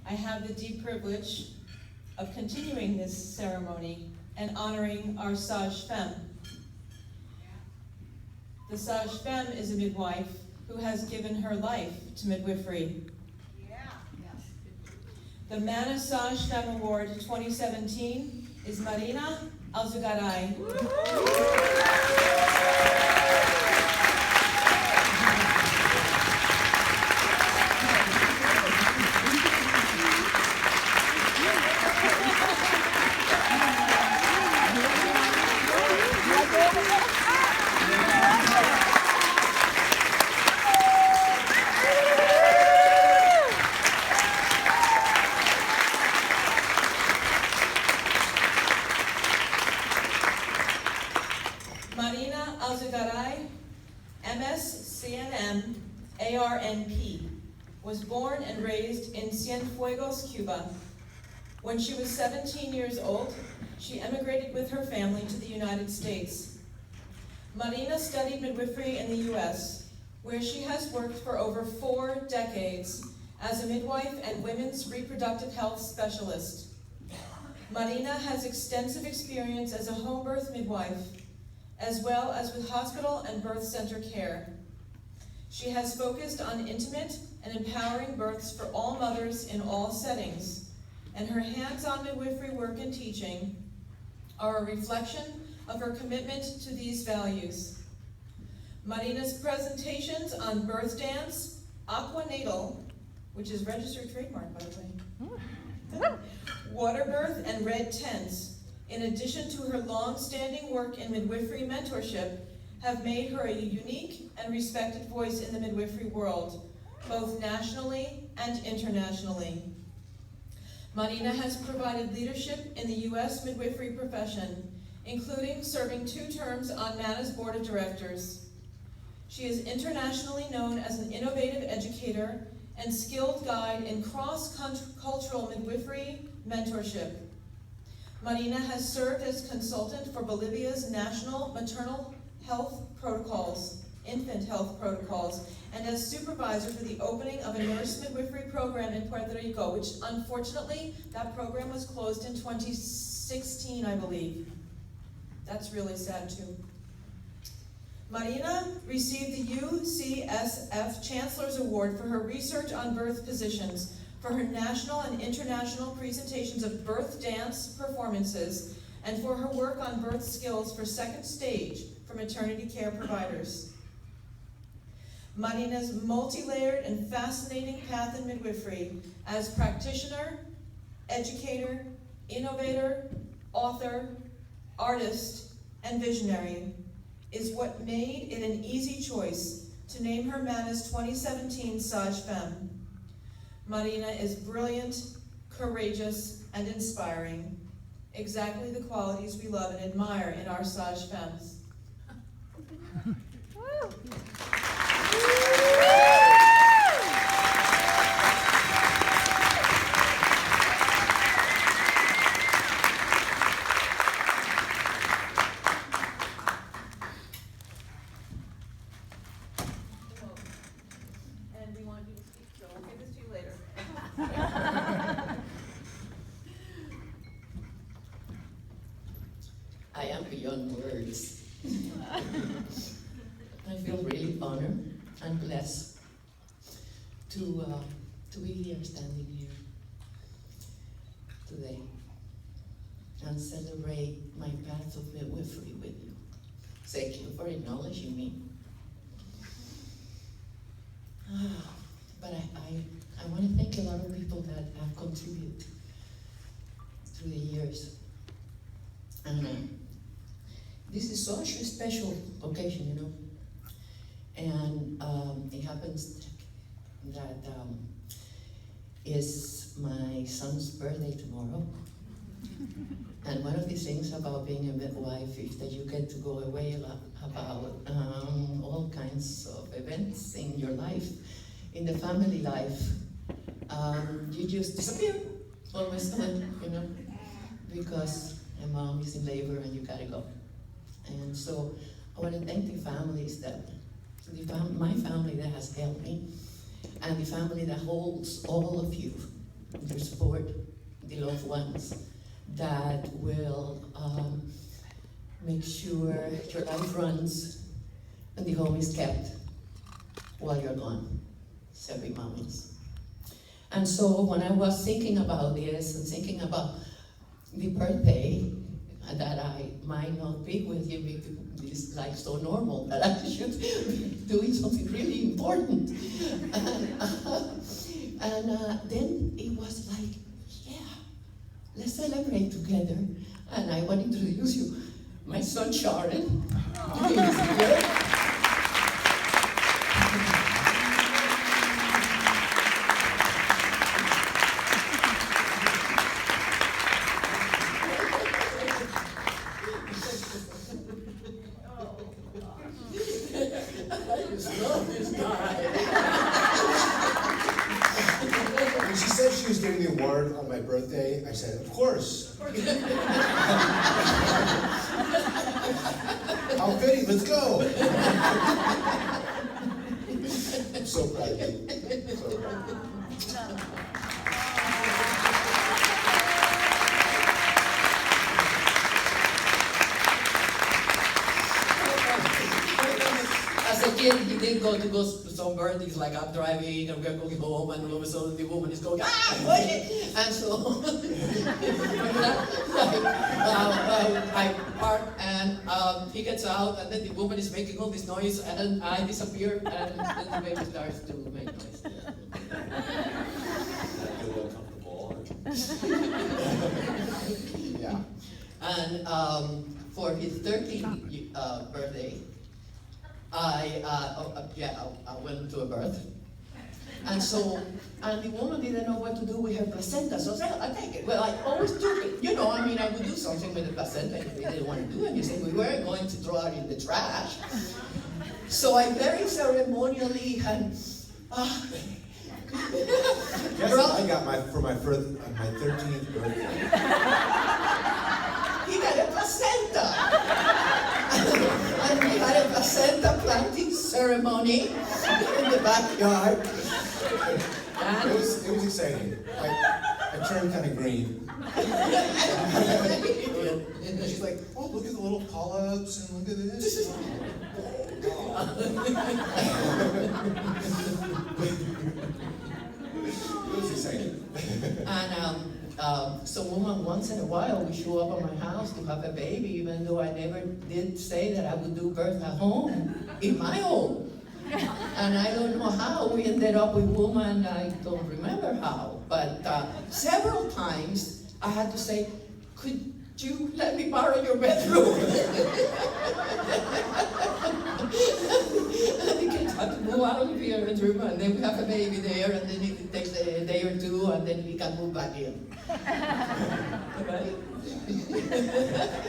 I have the deep privilege of continuing this ceremony and honoring our Sage Femm. The Sage Femm is a midwife who has given her life to midwifery. The Mana Sage Femm Award 2017 is Marina Alzugaray. Marina Alzugaray, MS-CNM, ARNP, was born and raised in Cienfuegos, Cuba. When she was 17 years old, she emigrated with her family to the United States. Marina studied midwifery in the US, where she has worked for over 4 decades as a midwife and women's reproductive health specialist. Marina has extensive experience as a home birth midwife, as well as with hospital and birth center care. She has focused on intimate and empowering births for all mothers in all settings, and her hands-on midwifery work and teaching are a reflection of her commitment to these values. Marina's presentations on birth dance, aquanatal, which is registered trademark, by the way, water birth, and red tents, in addition to her long-standing work in midwifery mentorship, have made her a unique and respected voice in the midwifery world, both nationally and internationally. Marina has provided leadership in the U.S. midwifery profession, including serving 2 terms on MANA's board of directors. She is internationally known as an innovative educator and skilled guide in cross-cultural midwifery mentorship. Marina has served as consultant for Bolivia's national maternal health protocols, infant health protocols, and as supervisor for the opening of a nurse midwifery program in Puerto Rico, which unfortunately, that program was closed in 2016, I believe. That's really sad too. Marina received the UCSF Chancellor's Award for her research on birth positions, for her national and international presentations of birth dance performances, and for her work on birth skills for second stage for maternity care providers. Marina's multi-layered and fascinating path in midwifery as practitioner, educator, innovator, author, artist, and visionary is what made it an easy choice to name her MANA's 2017 Sage Femm. Marina is brilliant, courageous, and inspiring, exactly the qualities we love and admire in our Sage Femmes. And we want you to speak, so I'll give this to you later. I am beyond words. I feel really honored and blessed to be here, standing here today and celebrate my path of midwifery with you. Thank you for acknowledging me. But I want to thank a lot of people that have contributed through the years. And this is such a special occasion, you know. And it happens that is my son's birthday tomorrow. And one of the things about being a midwife is that you get to go away a lot about all kinds of events in your life, in the family life. You just disappear all of a sudden, you know, because my mom is in labor and you gotta go. And so I want to thank the families that, my family that has helped me, and the family that holds all of you their support, the loved ones, that will make sure your life runs and the home is kept while you're gone. Serving mommies. And so when I was thinking about this and thinking about the birthday, that I might not be with you because it's like so normal that I should be doing something really important. And then it was like, yeah, let's celebrate together. And I want to introduce you, my son Sharon. He's here. When she said she was giving the award on my birthday, I said, of course. How fitting, let's go. I'm so proud of you. So proud of you. As a kid, he did go to some birthdays, like I'm driving and we're going home, and all of a sudden the woman is going, ah, push it! And so, I park and he gets out, and then the woman is making all this noise, and then I disappear, and then the baby starts to make noise. I feel a little comfortable. Yeah. And for his 13th birthday, I went to a birth. And so, and the woman didn't know what to do with her placenta, so I said, I take it. Well, I always took it. You know, I mean, I would do something with the placenta if they didn't want to do anything. We weren't going to throw it in the trash. So I very ceremonially and, Guess what I got for my 13th birthday? he got a placenta. And we had a placenta planting ceremony in the backyard. It was exciting. I turned kind of green. And she's like, oh, look at the little polyps and look at this. It was exciting. And so woman, once in a while, we show up at my house to have a baby, even though I never did say that I would do birth at home, in my home. And I don't know how we ended up with woman, I don't remember how, but several times I had to say, could you let me borrow your bedroom? And the kids had to move out of the bedroom, and then we have a baby there, and then it takes a day or two, and then we can move back in. Right?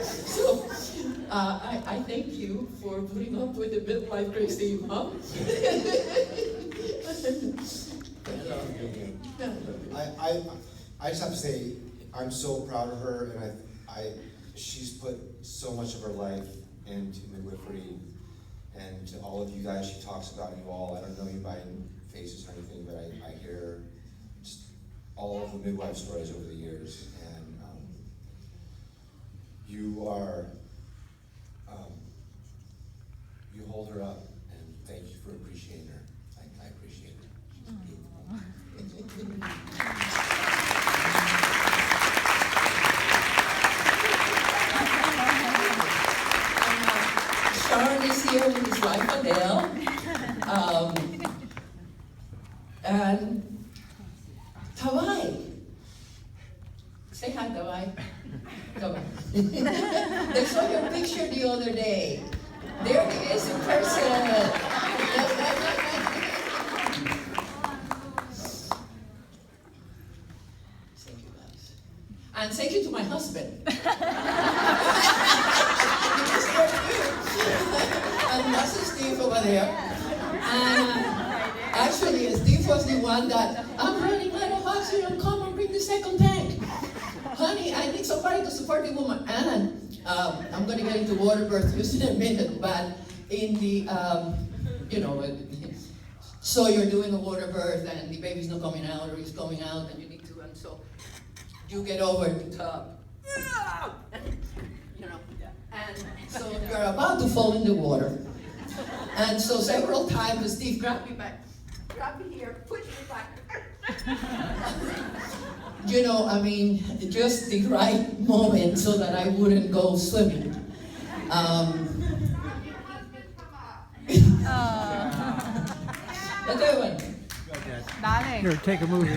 So, I thank you for putting up with the midlife crazy mom. I just have to say, I'm so proud of her, and she's put so much of her life into midwifery, and to all of you guys, she talks about you all. I don't know you by faces or anything, but I hear just all of the midwife stories over the years, and you are, you hold her up, and thank you for appreciating her. I appreciate her. She's beautiful. Sharon is here with his wife Adele, and Tawai. Say hi, Tawai. Come on. They saw your picture the other day. There he is in person. Thank you, guys. And thank you to my husband. And that's Steve over there. And actually, Steve was the one that, I'm running out of oxygen, come and bring the second tank. Honey, I need somebody to support the woman. And I'm going to get into water birth just in a minute, but in the, So you're doing a water birth and the baby's not coming out or it's coming out and you need to, and so you get over the top. You know, and so you're about to fall in the water. And so several times Steve grabbed me back, grabbed me here, pushed me back. You know, I mean, just the right moment so that I wouldn't go swimming. Another one. Dale. Here, take a movie.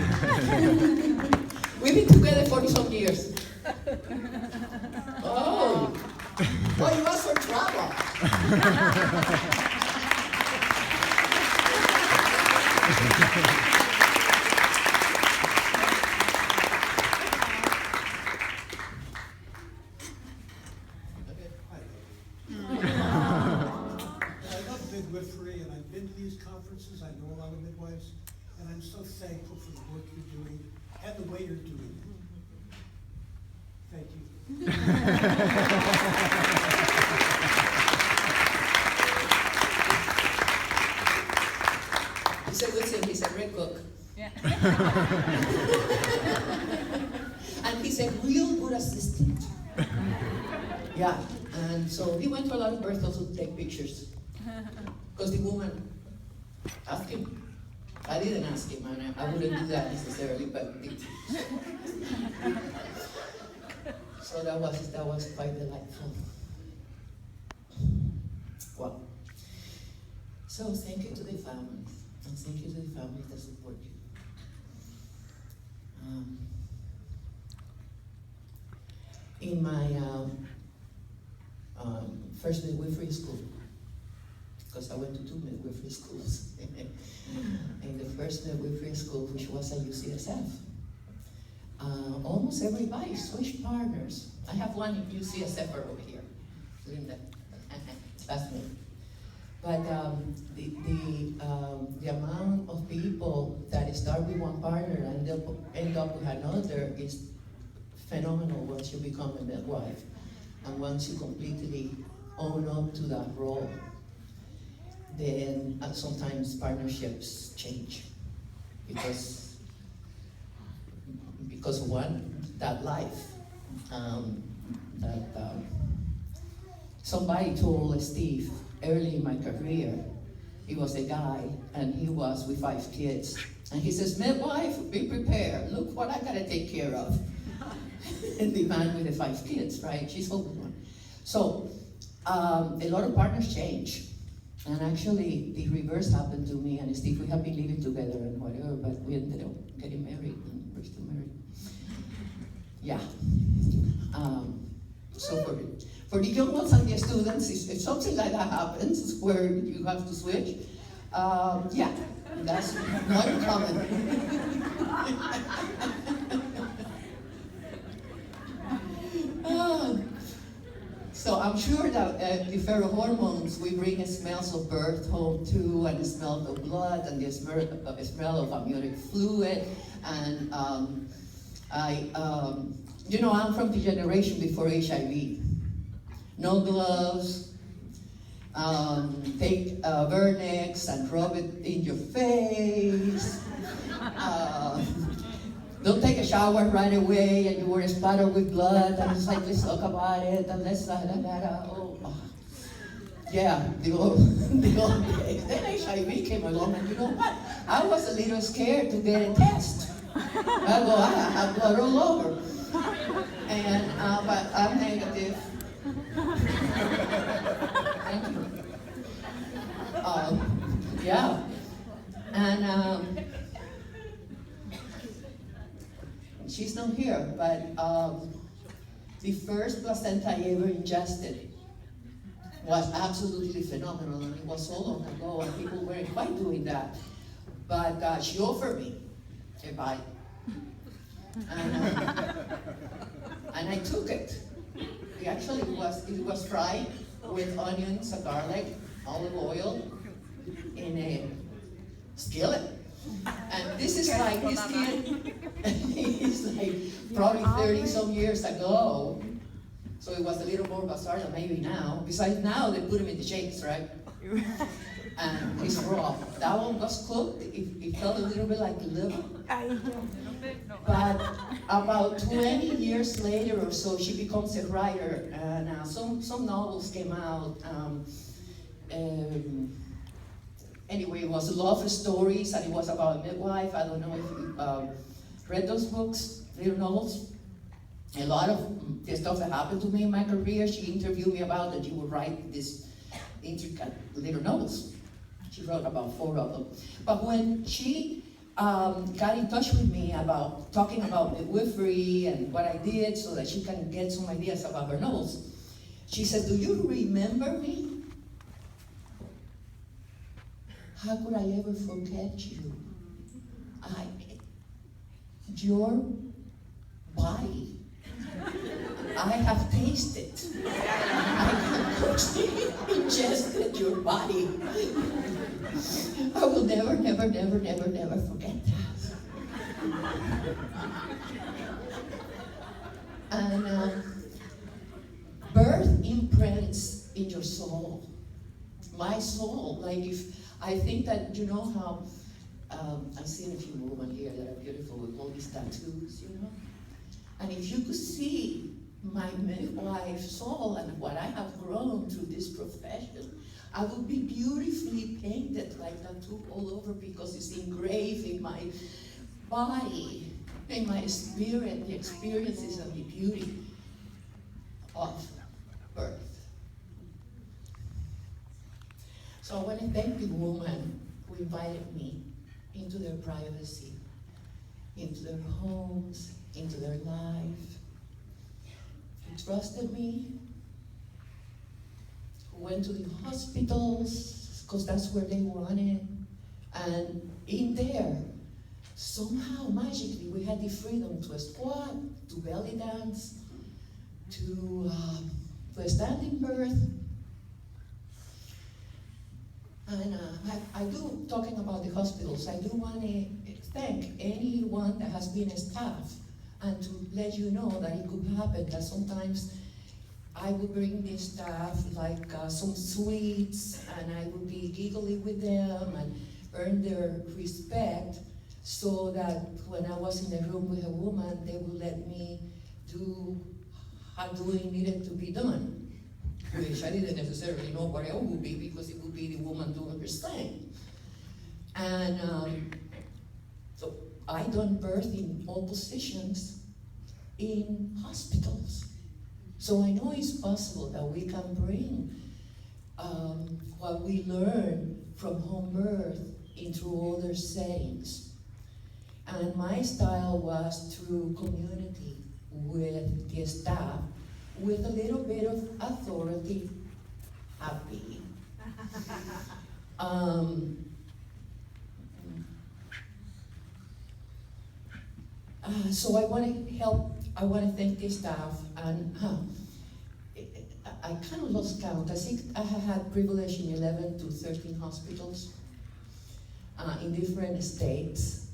We've been together 40-some years. Oh, well, you asked for trouble. I love midwifery, and I've been to these conferences. I know a lot of midwives, and I'm so thankful for the work you're doing and the way you're doing it. Thank you. He's a good thing, he's a great cook. Yeah. And he's a real good assistant. Yeah, and so he went to a lot of births also to take pictures. Because the woman asked him. I didn't ask him, and I wouldn't do that necessarily, but so that was quite delightful. Well, so thank you to the families, and thank you to the families that support you. In my first midwifery school, because I went to 2 midwifery schools. In the first midwifery school, which was at UCSF, almost everybody switched partners. I have one in UCSF over here, Linda, that's me. But the amount of people that start with one partner and end up with another is phenomenal once you become a midwife and once you completely own up to that role. Then sometimes partnerships change because one, that life, somebody told Steve early in my career, he was a guy and he was with 5 kids. And he says, midwife, be prepared. Look what I gotta take care of. And the man with the 5 kids, right? She's holding one. So a lot of partners change. And actually, the reverse happened to me and Steve. We have been living together and whatever, but we ended up getting married, and we're still married. Yeah. So for the young ones and the students, if something like that happens, where you have to switch, yeah, that's not uncommon. So I'm sure that the pheromones, we bring smells of birth home too, and the smell of blood, and the smell of amniotic fluid. And I'm from the generation before HIV. No gloves, take Vernix and rub it in your face. Don't take a shower right away and you were splattered with blood and it's like, let's talk about it and let's yeah, the old days. Then HIV came along and you know what? I was a little scared to get a test. I have blood all over. And, but I'm negative. Thank you. Yeah. And, she's not here, but the first placenta I ever ingested was absolutely phenomenal, and it was so long ago, and people weren't quite doing that. But she offered me a bite, and I took it. It was fried with onions and garlic, olive oil, in a skillet. And this is like, this kid, he's like probably 30-some years ago. So it was a little more bizarre than maybe now. Besides now, they put him in the shakes, right? and it's raw. That one was cooked, it felt a little bit like liver. But about 20 years later or so, she becomes a writer, and some novels came out. Anyway, it was love stories, and it was about a midwife. I don't know if you read those books, little novels. A lot of the stuff that happened to me in my career, she interviewed me about that you would write these intricate little novels. She wrote about 4 of them. But when she got in touch with me about talking about midwifery and what I did so that she can get some ideas about her novels, she said, "Do you remember me? How could I ever forget you? Your body, I have tasted. I have ingested your body. I will never, never, never, never, never forget that." And birth imprints in your soul. My soul, like if I think that, you know how, I've seen a few women here that are beautiful with all these tattoos, you know? And if you could see my midwife soul and what I have grown through this profession, I would be beautifully painted like tattoo all over because it's engraved in my body, in my spirit, the experiences and the beauty of birth. So I want to thank the woman who invited me into their privacy, into their homes, into their life, who trusted me, who went to the hospitals, because that's where they wanted, and in there, somehow, magically, we had the freedom to squat, to belly dance, to a standing birth. And I do, talking about the hospitals, I do want to thank anyone that has been a staff and to let you know that it could happen, that sometimes I would bring the staff like some sweets, and I would be giggly with them and earn their respect, so that when I was in a room with a woman, they would let me do how doing needed to be done. Which I didn't necessarily know what else would be, because it would be the woman doing her thing. And so I done birth in all positions in hospitals. So I know it's possible that we can bring what we learn from home birth into other settings. And my style was through community with the staff, with a little bit of authority, happy. So I want to help, I want to thank the staff, and I kind of lost count. I think I have had privilege in 11 to 13 hospitals in different states.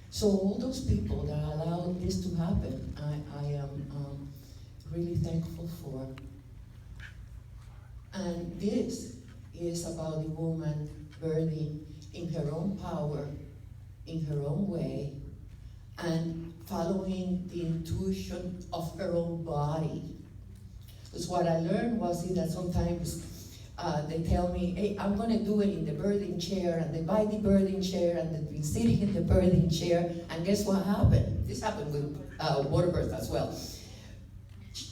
So all those people that allowed this to happen, I am really thankful for. And this is about the woman birthing in her own power, in her own way, and following the intuition of her own body. Because what I learned was that sometimes they tell me, "Hey, I'm gonna do it in the birthing chair," and they buy the birthing chair, and they've been sitting in the birthing chair, and guess what happened? This happened with water birth as well.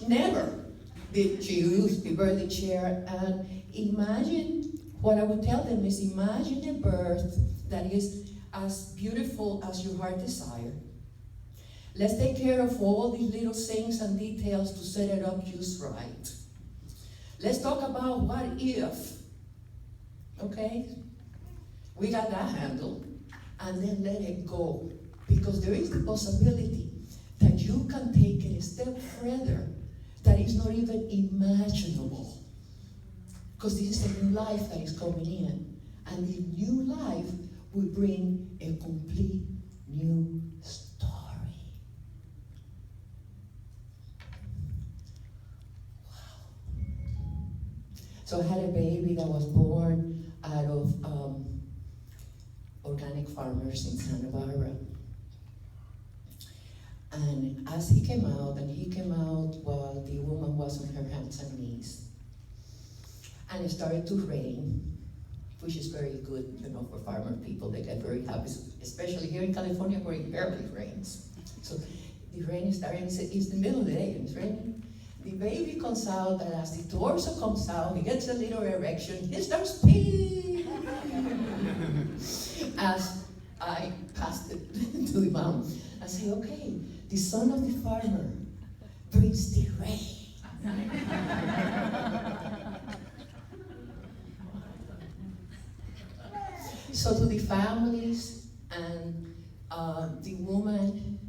Never did she use the birthing chair, and imagine, what I would tell them is, imagine a birth that is as beautiful as your heart desire. Let's take care of all these little things and details to set it up just right. Let's talk about what if, okay? We got that handled, and then let it go. Because there is the possibility that you can take it a step further that is not even imaginable. Because this is a new life that is coming in. And the new life will bring a complete new story. Wow. So I had a baby that was born out of organic farmers in Santa Barbara. And as he came out while the woman was on her hands and knees. And it started to rain, which is very good, for farmer people. They get very happy, especially here in California where it barely rains. So the rain is starting, it's the middle of the day and it's raining. The baby comes out, and as the torso comes out, he gets a little erection, he starts peeing. As I passed it to the mom, I say, okay, the son of the farmer brings the rain. So to the families and the woman,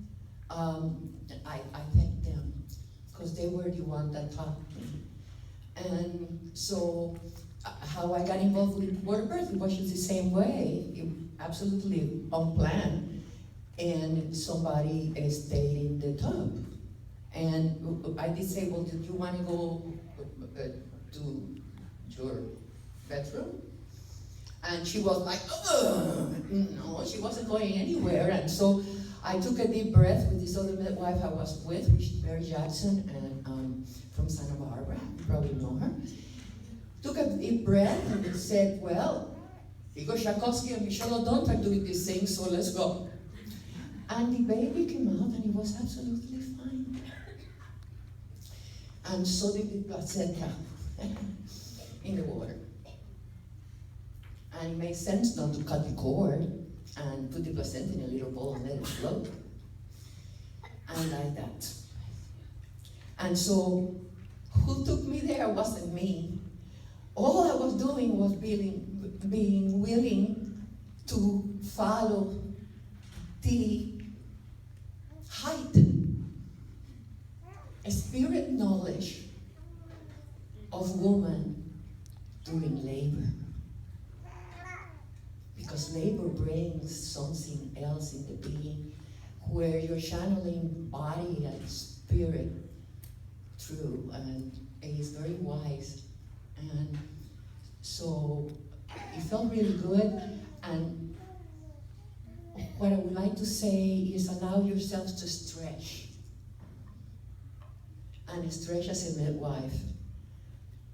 I thank them because they were the one that taught me. And so how I got involved with water birth, it was just the same way, absolutely unplanned. And somebody stayed in the tub. And I did say, well, did you want to go to your bedroom? And she was like, ugh. No, she wasn't going anywhere. And so I took a deep breath with this other midwife I was with, which is Mary Jackson, and from Santa Barbara. You probably know her. Took a deep breath and said, well, Igor Shakowski and Michelle O'Donnell are doing this thing, so let's go. And the baby came out and he was absolutely fine. And so did the placenta in the water. And it made sense not to cut the cord and put the placenta in a little bowl and let it float. And like that. And so, who took me there wasn't me. All I was doing was being willing to follow the heightened spirit knowledge of woman during labor. Because labor brings something else in the being where you're channeling body and spirit through, and it is very wise. And so it felt really good. And what I would like to say is allow yourself to stretch. And stretch as a midwife,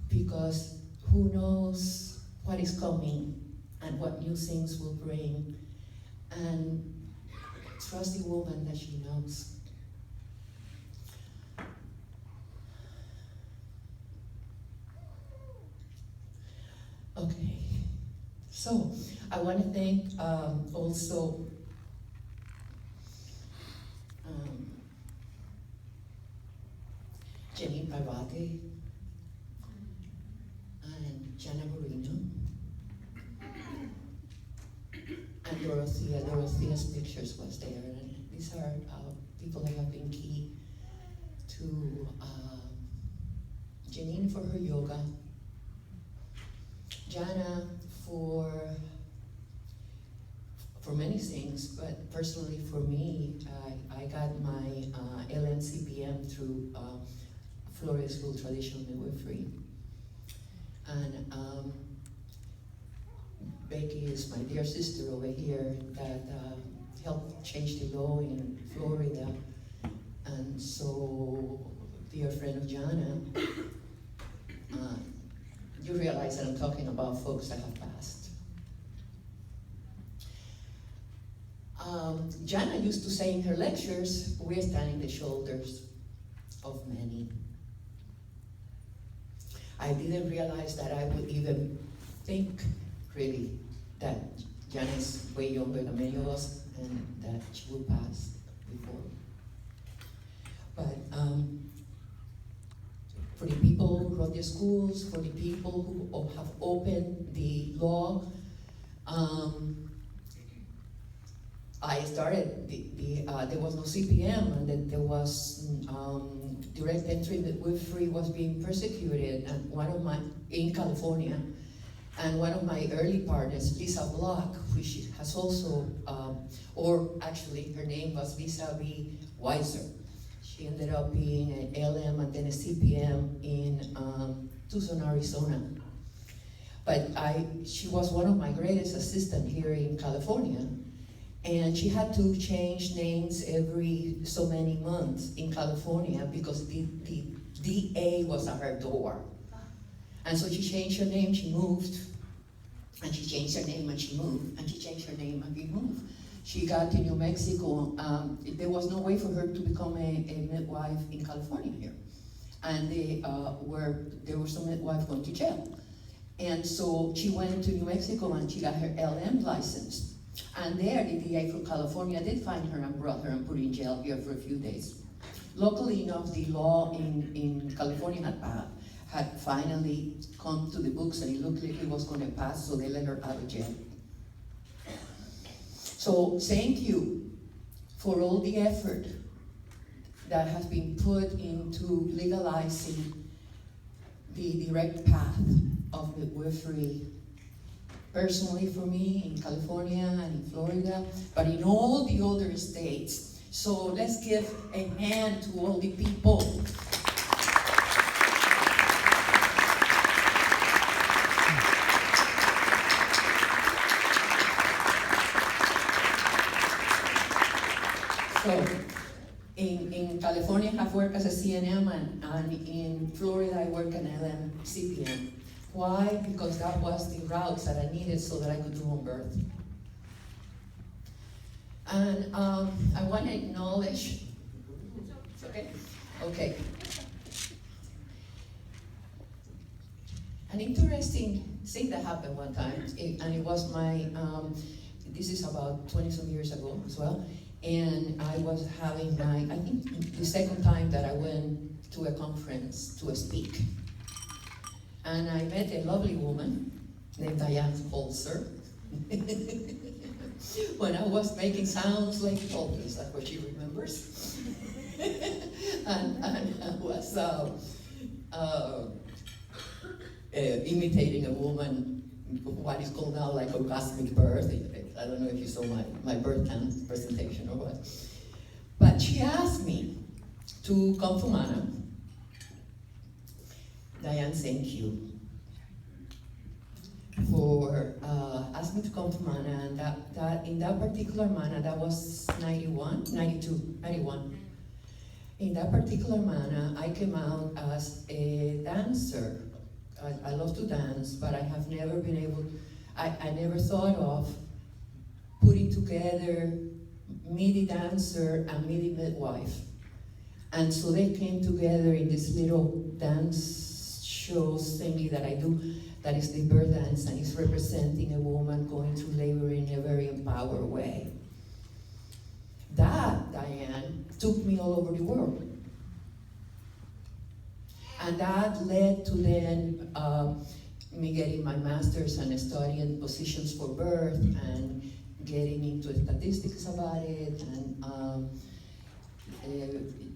because who knows what is coming and what new things will bring. And trust the woman that she knows. Okay, so I want to thank also Jenny Parvati and Jana Marina and Dorothea. Dorothea's pictures was there, and these are people that have been key to Janine for her yoga, Jana for many things, but personally for me, I got my LNCPM through Florida School Traditional Midwifery. And Becky is my dear sister over here that helped change the law in Florida. And so, dear friend of Jana, you realize that I'm talking about folks that have passed. Jana used to say in her lectures, we're standing on the shoulders of many. I didn't realize that I would even think, really, that Jana is way younger than many of us, and that she will pass before. But for the people who wrote the schools, for the people who have opened the law, I started, there was no CPM, and then there was direct entry midwifery was being persecuted, and in California, and one of my early partners, Lisa Block, which has also, or actually her name was Lisa B. Weiser. She ended up being an LM and then a CPM in Tucson, Arizona. But she was one of my greatest assistants here in California. And she had to change names every so many months in California because the DA was at her door. And so she changed her name, she moved. And she changed her name and she moved. And she changed her name and she moved. She got to New Mexico. There was no way for her to become a midwife in California here. And there were some midwives going to jail. And so she went to New Mexico and she got her LM license. And there, the DA from California did find her and brought her and put her in jail here for a few days. Luckily enough, the law in California had finally come to the books and it looked like it was going to pass, so they let her out of jail. So thank you for all the effort that has been put into legalizing the direct path of midwifery. Personally for me, in California and in Florida, but in all the other states. So let's give a hand to all the people. So, in California I work as a CNM and in Florida I work an LM-CPN. Why? Because that was the routes that I needed so that I could do home birth. And I want to acknowledge, it's okay? Okay. An interesting thing that happened one time, and it was this is about 20-some years ago as well, and I was having I think the second time that I went to a conference to speak. And I met a lovely woman named Diane Holzer. When I was making sounds like always, that's what she remembers. and I was imitating a woman, what is called now like orgasmic birth. I don't know if you saw my birth dance presentation or what. But she asked me to come to Mana. Diane, thank you for asking me to come to Mana, and that in that particular Mana, that was 91. In that particular Mana, I came out as a dancer. I love to dance, but I have never been able, I never thought of putting together MIDI dancer and MIDI midwife. And so they came together in this little dance shows thingy that I do, that is the birth dance, and it's representing a woman going through labor in a very empowered way. That, Diane, took me all over the world. And that led to then me getting my master's and studying positions for birth and getting into statistics about it, and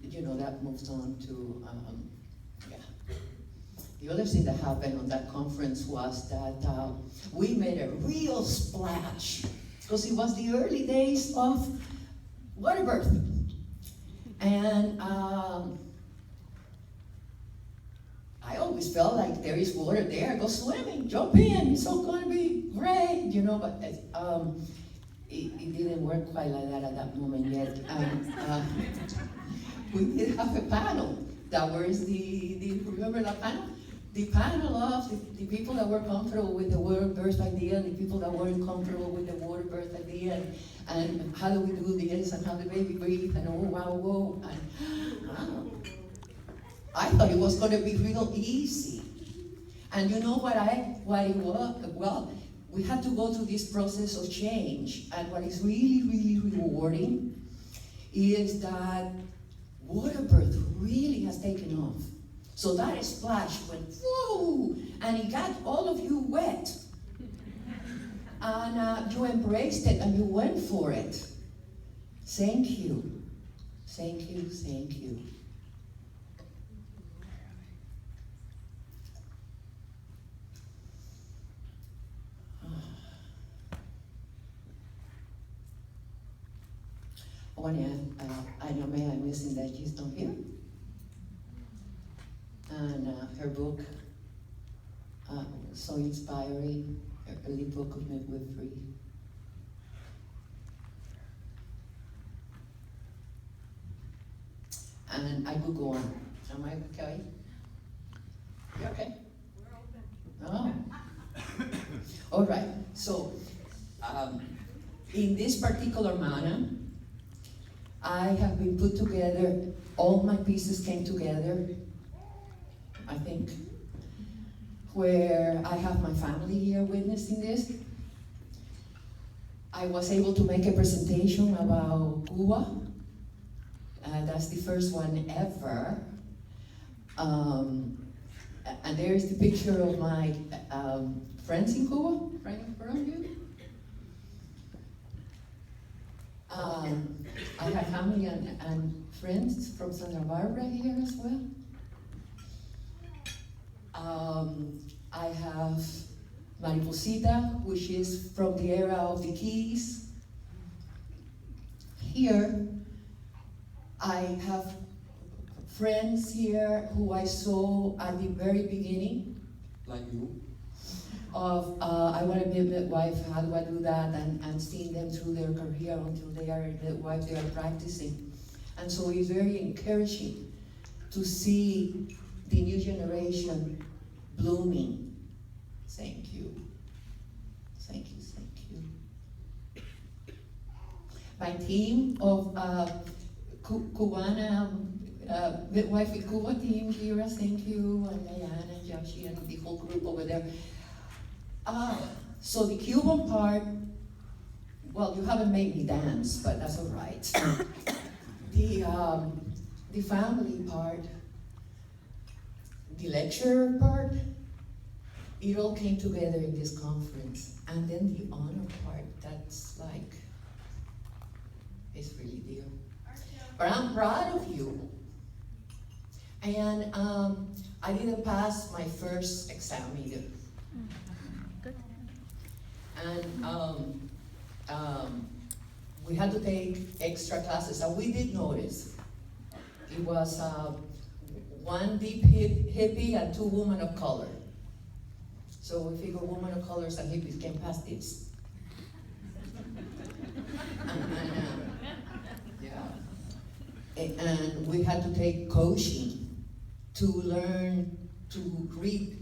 you know, that moved on to, yeah. The other thing that happened on that conference was that we made a real splash, because it was the early days of water birth. And I always felt like there is water there, go swimming, jump in, it's all gonna be great, you know, but it didn't work quite like that at that moment yet. We did have a panel. That was remember that panel? The panel of the people that were comfortable with the water birth idea and the people that weren't comfortable with the water birth idea, and how do we do this, and how the baby breathe, and oh, wow, whoa. And, I thought it was gonna be real easy. And you know what it was? Well, we had to go through this process of change, and what is really, really rewarding is that water birth really has taken off. So that splash went, whoa, and it got all of you wet. And you embraced it and you went for it. Thank you. Thank you, thank you. I know may I mention that she's not here. And her book so inspiring, early book of midwifery. And I could go on. Am I okay? You okay? Oh. All right. So, in this particular manner, I have been put together. All my pieces came together, I think, where I have my family here witnessing this. I was able to make a presentation about Cuba. That's the first one ever. And there is the picture of my friends in Cuba, right in front of you. I have family and friends from Santa Barbara here as well. I have Mariposita, which is from the era of the Keys. Here, I have friends here who I saw at the very beginning, like you, of I want to be a midwife, how do I do that, and seeing them through their career until they are a midwife, they are practicing. And so it's very encouraging to see the new generation blooming. Thank you. Thank you, thank you. My team of Cubana Midwife in Cuba team, Kira, thank you, and Diana, and Joshi, and the whole group over there. So the Cuban part, well, you haven't made me dance, but that's all right. The family part, the lecture part, it all came together in this conference. And then the honor part, that's like, it's really dear. But I'm proud of you. And I didn't pass my first exam either. Good. And we had to take extra classes, and we did notice. It was one deep hippie and two women of color. So we figure women of colors and hippies can pass this. And we had to take coaching to learn to read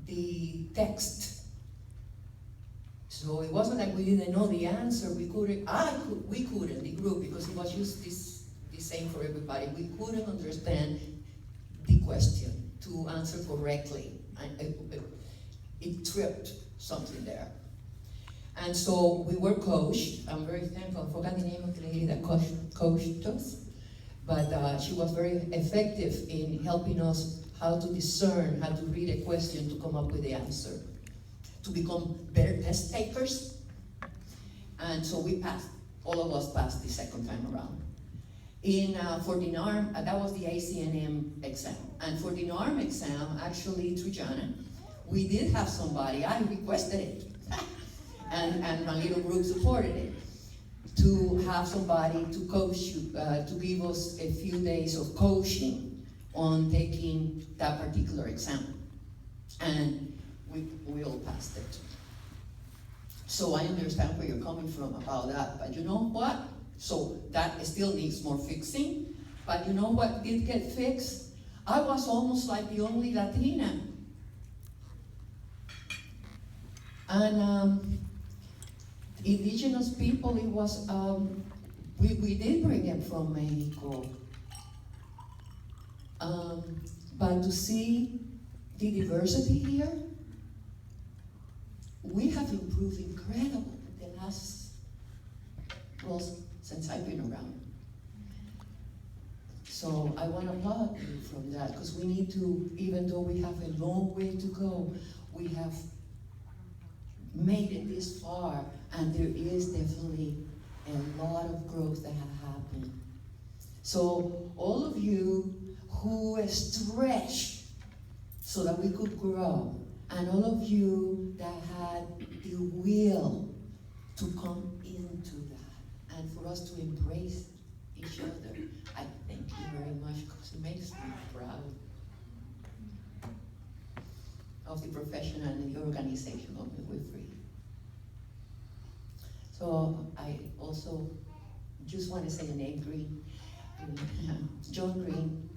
the text. So it wasn't like we didn't know the answer. We couldn't, the group, because it was just the same for everybody. We couldn't understand the question to answer correctly. It tripped something there. And so we were coached. I'm very thankful. I forgot the name of the lady that coached us. But she was very effective in helping us how to discern, how to read a question to come up with the answer, to become better test takers. And so we passed, all of us passed the second time around. For the NARM, that was the ACNM exam. And for the NARM exam, actually through Jana, we did have somebody, I requested it, and my little group supported it, to have somebody to coach you, to give us a few days of coaching on taking that particular exam. And we all passed it. So I understand where you're coming from about that, but you know what? So that still needs more fixing, but you know what did get fixed? I was almost like the only Latina. And indigenous people, it was, we did bring them from Mexico. But to see the diversity here, we have improved incredibly the last, well, since I've been around. So I want to applaud you from that, because we need to, even though we have a long way to go, we have made it this far, and there is definitely a lot of growth that has happened. So all of you who stretched so that we could grow, and all of you that had the will to come into that, and for us to embrace each other, I thank you very much, because it makes me proud of the profession and the organization of midwifery. So I also just want to say a name, Green, John Green,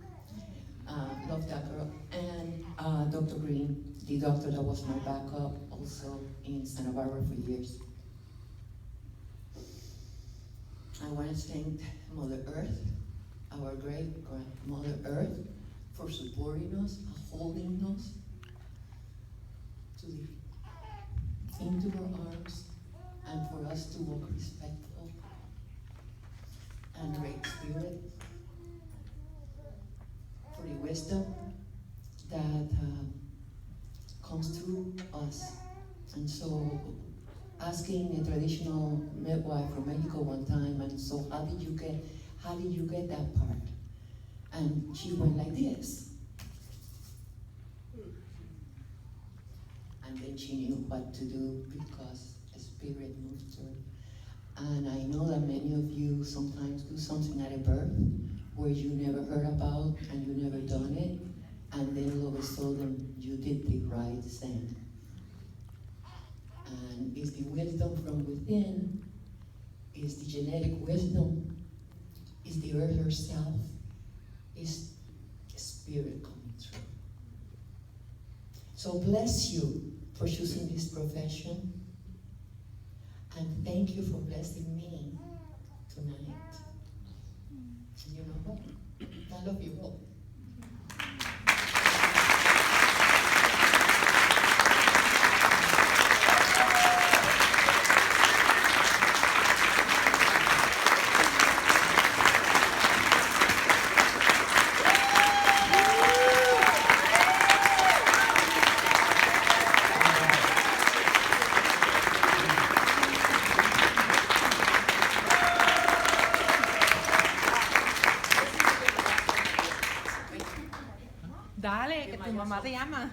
love that girl, and Dr. Green, the doctor that was my backup also in Santa Barbara for years. I want to thank Mother Earth, our great grandmother Earth, for supporting us, holding us into her arms, and for us to walk respectful and great spirit, for the wisdom that comes through us. And so, asking a traditional midwife from Mexico one time, and so how did you get that part? And she went like this. And then she knew what to do because a spirit moved her. And I know that many of you sometimes do something at a birth where you never heard about and you never done it, and then all of a sudden you did the right thing. And it's the wisdom from within, it's the genetic wisdom, it's the earth herself, it's the spirit coming through. So bless you for choosing this profession, and thank you for blessing me tonight. And you know what? I love you all. Dale, que tu mamá te llama.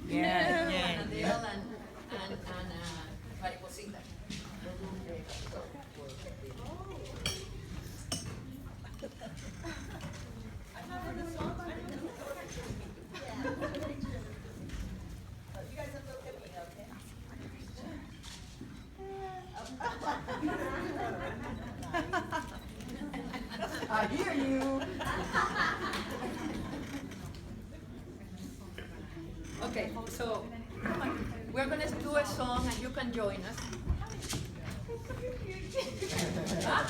Yeah. And mariposita. I hear you. Okay, so we're gonna do a song and you can join us. Huh?